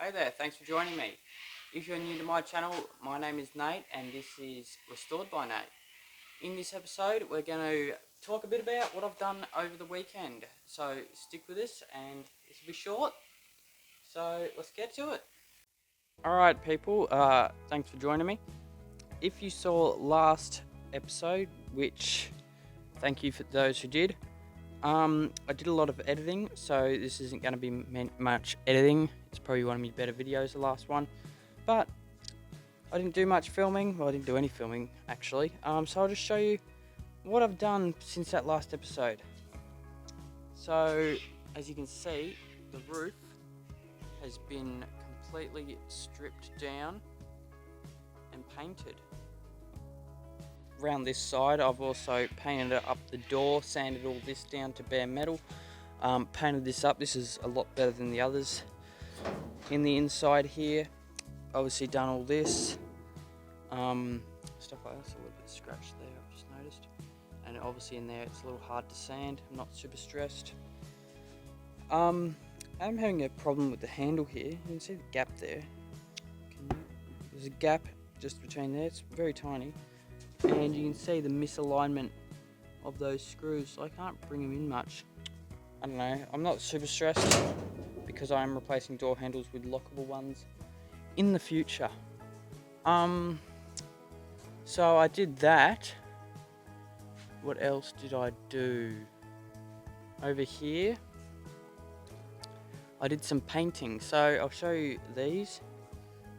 Hey there, thanks for joining me. If you're new to my channel, my name is Nate and this is Restored by Nate. In this episode, we're going to talk a bit about what I've done over the weekend. So stick with us and this will be short. So let's get to it. Alright people, thanks for joining me. If you saw last episode, which thank you for those who did, I did a lot of editing, so this isn't going to be much editing. It's probably one of my better videos, the last one. But I didn't do much filming. Well, I didn't do any filming, actually. So I'll just show you what I've done since that last episode. So, as you can see, the roof has been completely stripped down and painted. Around this side, I've also painted up the door, sanded all this down to bare metal, painted this up. This is a lot better than the others. In the inside here, obviously done all this, stuff like that's a little bit scratched there, I've just noticed, and obviously in there it's a little hard to sand. I'm not super stressed. I'm having a problem with the handle here. You can see the gap there. There's a gap just between there, it's very tiny. And you can see the misalignment of those screws, so I can't bring them in much. I don't know, I'm not super stressed because I am replacing door handles with lockable ones in the future. So I did that. What else did I do? Over here, I did some painting. So I'll show you these.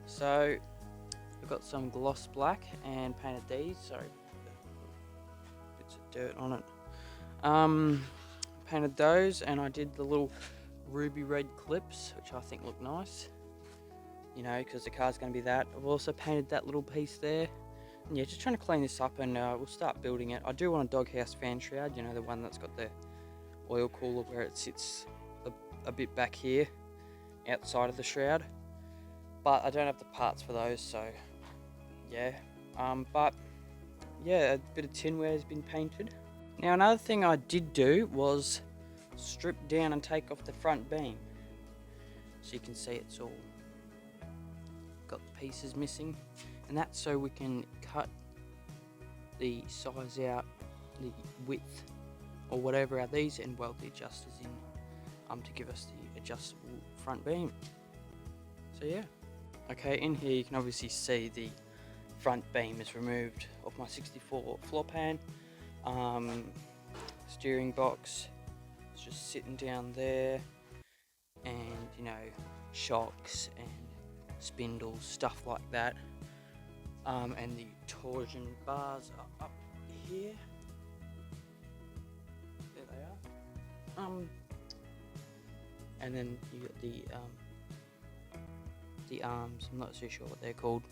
So I've got some gloss black and painted these. Sorry, bits of dirt on it. Painted those, and I did the little ruby red clips, which I think look nice. You know, because the car's going to be that. I've also painted that little piece there. And yeah, just trying to clean this up, and we'll start building it. I do want a doghouse fan shroud, you know, the one that's got the oil cooler where it sits a bit back here, outside of the shroud. But I don't have the parts for those, so yeah. But yeah, a bit of tinware has been painted. Now another thing I did do was strip down and take off the front beam. So you can see it's all got the pieces missing, and that's so we can cut the size out, the width or whatever out these, and weld the adjusters in to give us the adjustable front beam. So yeah. Okay, in here you can obviously see the front beam is removed off my 64 floor pan. Steering box is just sitting down there, and you know, shocks and spindles, stuff like that. And the torsion bars are up here. There they are. And then you got the arms. I'm not so sure what they're called.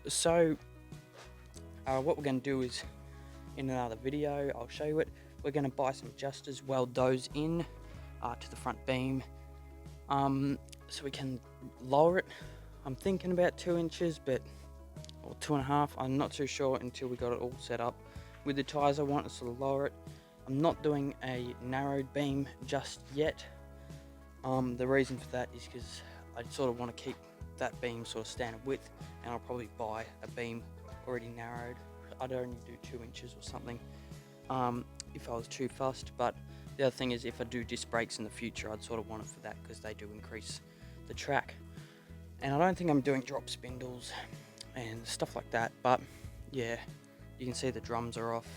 So what we're going to do is, in another video, I'll show you it. We're going to buy some adjusters, weld those in to the front beam, so we can lower it. I'm thinking about 2 inches, or 2.5. I'm not too sure until we got it all set up. With the tyres, I want to sort of lower it. I'm not doing a narrowed beam just yet. The reason for that is because I sort of want to keep that beam sort of standard width, and I'll probably buy a beam already narrowed. I'd only do 2 inches or something if I was too fussed. But the other thing is, if I do disc brakes in the future, I'd sort of want it for that, because they do increase the track. And I don't think I'm doing drop spindles and stuff like that. But yeah, you can see the drums are off.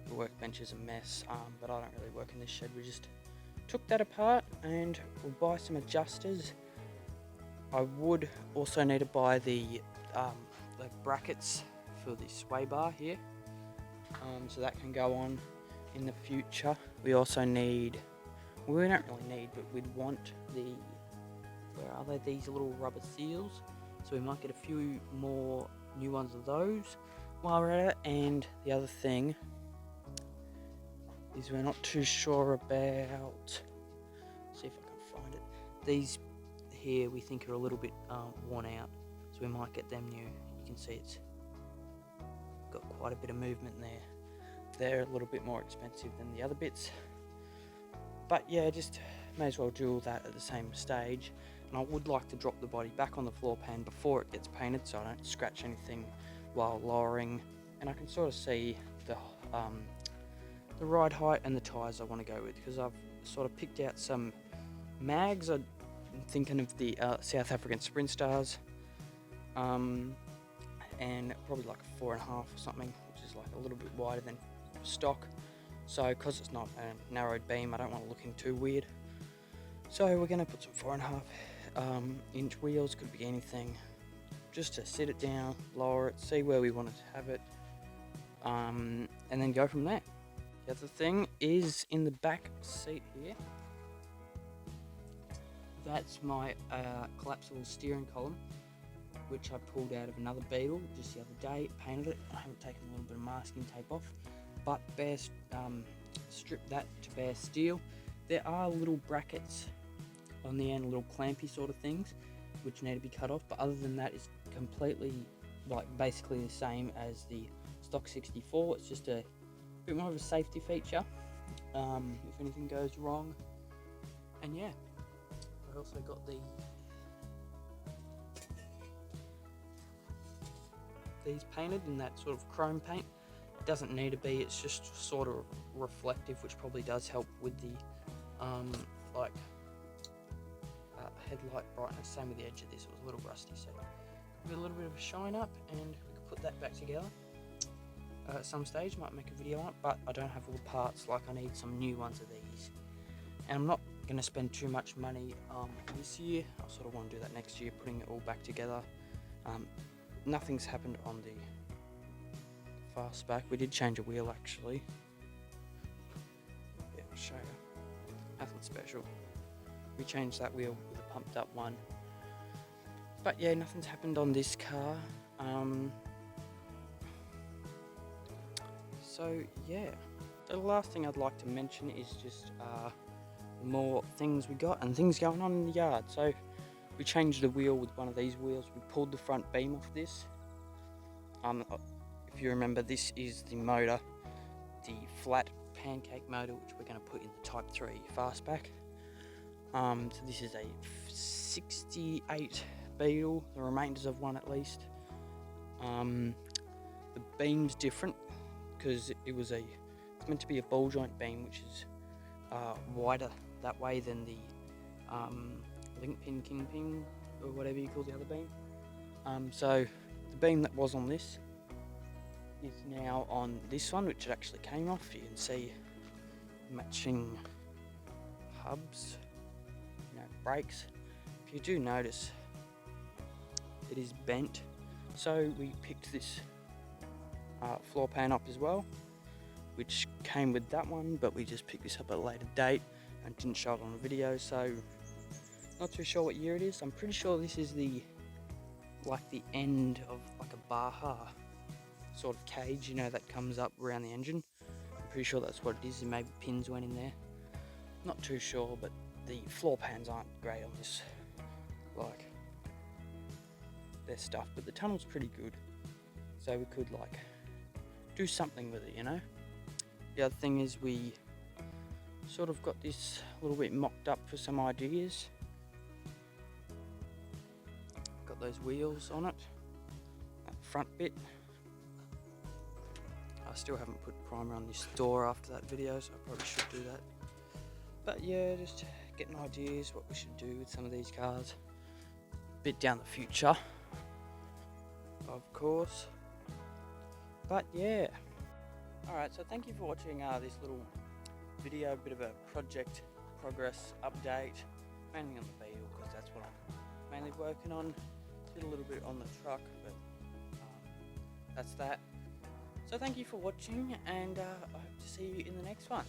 The workbench is a mess, but I don't really work in this shed. We just took that apart, and we'll buy some adjusters. I would also need to buy the brackets for the sway bar here, so that can go on in the future. We also need, we don't really need, but we'd want the, where are they, these little rubber seals, so we might get a few more new ones of those while we're at it. And the other thing is, we're not too sure about, see if I can find it, these here we think are a little bit worn out, so we might get them new. You can see it's got quite a bit of movement there. They're a little bit more expensive than the other bits, but yeah, just may as well do all that at the same stage. And I would like to drop the body back on the floor pan before it gets painted, so I don't scratch anything while lowering. And I can sort of see the ride height and the tyres I want to go with, because I've sort of picked out some mags. I'm thinking of the South African Sprint Stars, and probably like a 4.5 or something, which is like a little bit wider than stock. So because it's not a narrowed beam, I don't want it looking too weird. So we're going to put some 4.5 inch wheels, could be anything, just to sit it down, lower it, see where we want it to have it, and then go from there. The other thing is in the back seat here. That's my collapsible steering column, which I pulled out of another Beetle just the other day, painted it. I haven't taken a little bit of masking tape off, but stripped that to bare steel. There are little brackets on the end, little clampy sort of things, which need to be cut off, but other than that, it's completely, like, basically the same as the stock 64. It's just a bit more of a safety feature, if anything goes wrong. And yeah, I also got these painted in that sort of chrome paint. It doesn't need to be, it's just sort of reflective, which probably does help with the headlight brightness. Same with the edge of this, it was a little rusty, so a little bit of a shine up, and we could put that back together at some stage. Might make a video on it, but I don't have all the parts. Like, I need some new ones of these, and I'm not going to spend too much money this year. I sort of want to do that next year, putting it all back together. Nothing's happened on the fastback. We did change a wheel actually. Yeah, I'll show you. Nothing special. We changed that wheel with a pumped up one. But yeah, nothing's happened on this car. So yeah, the last thing I'd like to mention is just more things we got and things going on in the yard. So we changed the wheel with one of these wheels. We pulled the front beam off this. If you remember, this is the motor, the flat pancake motor, which we're going to put in the Type 3 fastback. So this is a 68 Beetle, the remainders of one at least. The beam's different because it's meant to be a ball joint beam, which is wider that way than the link pin, kingpin, or whatever you call the other beam. So the beam that was on this is now on this one, which it actually came off. You can see matching hubs, brakes. If you do notice, it is bent. So we picked this floor pan up as well, which came with that one, but we just picked this up at a later date and didn't show it on the video. So not too sure what year it is. I'm pretty sure this is the end of like a Baja sort of cage, that comes up around the engine. I'm pretty sure that's what it is, and maybe pins went in there. Not too sure, but the floor pans aren't great on this, like their stuff, but the tunnel's pretty good, so we could do something with it. The other thing is we sort of got this a little bit mocked up for some ideas. Got those wheels on it, that front bit. I still haven't put primer on this door after that video, so I probably should do that. But yeah, just getting ideas what we should do with some of these cars. A bit down the future, of course. But yeah. Alright, so thank you for watching this little video, a bit of a project progress update, mainly on the Beetle, because that's what I'm mainly working on. Did a little bit on the truck, but that's that. So thank you for watching, and I hope to see you in the next one.